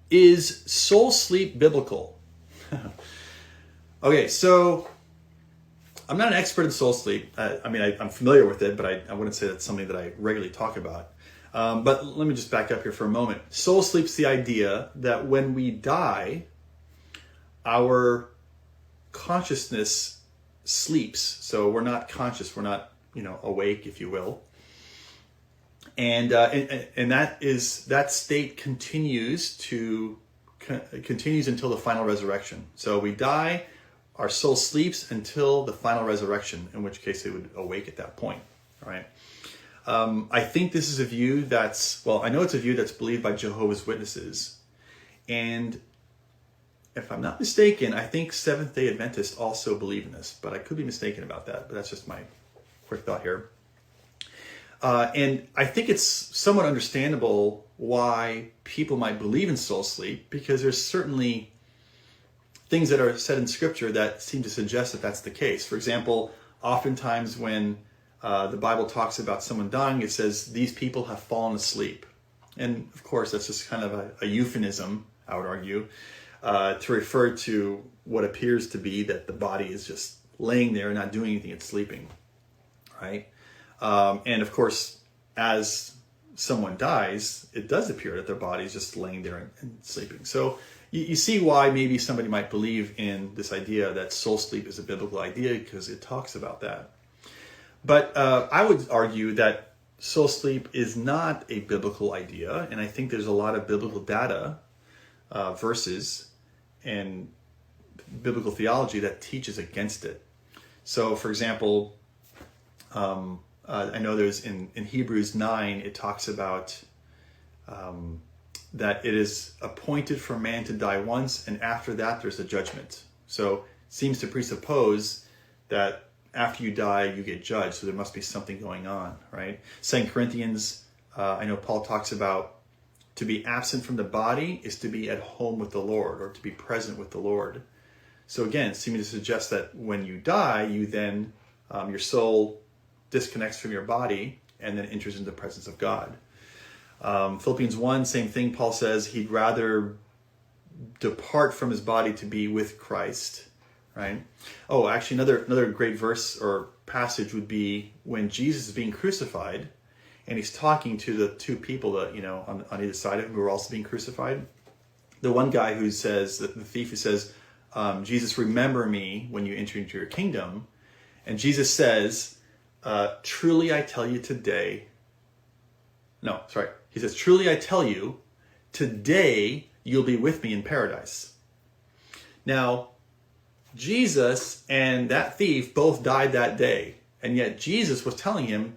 Is soul sleep biblical? Okay, so I'm not an expert in soul sleep. I'm familiar with it, but I wouldn't say that's something that I regularly talk about. But let me just back up here for a moment. Soul sleep's the idea that when we die, our consciousness sleeps. So we're not conscious, we're not, awake, if you will. And that state continues until the final resurrection. So we die, our soul sleeps until the final resurrection, in which case it would awake at that point. All right. I think this is a view I know it's a view that's believed by Jehovah's Witnesses. And if I'm not mistaken, I think Seventh-day Adventists also believe in this, but I could be mistaken about that. But that's just my quick thought here. And I think it's somewhat understandable why people might believe in soul sleep, because there's certainly things that are said in Scripture that seem to suggest that that's the case. For example, oftentimes when the Bible talks about someone dying, it says, these people have fallen asleep. And of course, that's just kind of a euphemism, I would argue, to refer to what appears to be that the body is just laying there and not doing anything, it's sleeping, right? And of course, as someone dies, it does appear that their body is just laying there and sleeping. So you see why maybe somebody might believe in this idea that soul sleep is a biblical idea, because it talks about that. But I would argue that soul sleep is not a biblical idea, and I think there's a lot of biblical data, verses, and biblical theology that teaches against it. So, for example, I know there's in Hebrews 9, it talks about that it is appointed for man to die once, and after that there's a judgment. So it seems to presuppose that after you die, you get judged. So there must be something going on, right? 2 Corinthians, I know Paul talks about to be absent from the body is to be at home with the Lord, or to be present with the Lord. So again, seeming to suggest that when you die, you then, your soul disconnects from your body and then enters into the presence of God. Philippians 1, same thing. Paul says he'd rather depart from his body to be with Christ, right? Oh, actually, another great verse or passage would be when Jesus is being crucified, and he's talking to the two people that, on either side of him who are also being crucified. The one guy who says, the thief who says, Jesus, remember me when you enter into your kingdom. And Jesus says, truly I tell you today, he says, truly I tell you, today you'll be with me in paradise. Now, Jesus and that thief both died that day, and yet Jesus was telling him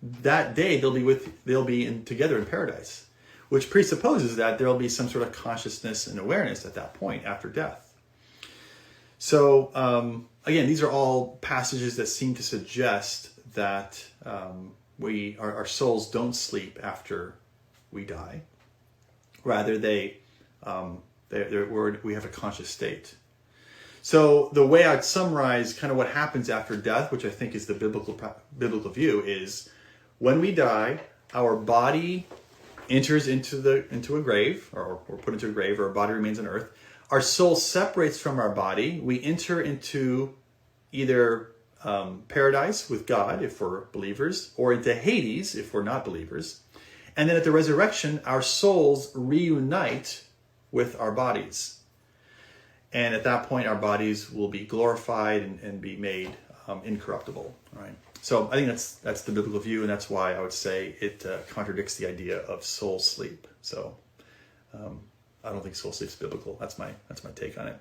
that day they'll be together in paradise, which presupposes that there'll be some sort of consciousness and awareness at that point after death. So again, these are all passages that seem to suggest that our souls don't sleep after we die. Rather, we have a conscious state. So the way I'd summarize kind of what happens after death, which I think is the biblical view, is when we die, our body enters into a grave, or we're put into a grave, or our body remains on earth. Our soul separates from our body. We enter into either paradise with God, if we're believers, or into Hades, if we're not believers. And then at the resurrection, our souls reunite with our bodies. And at that point, our bodies will be glorified and be made incorruptible. Right? So I think that's the biblical view, and that's why I would say it contradicts the idea of soul sleep. So I don't think soul sleep is biblical. That's my take on it.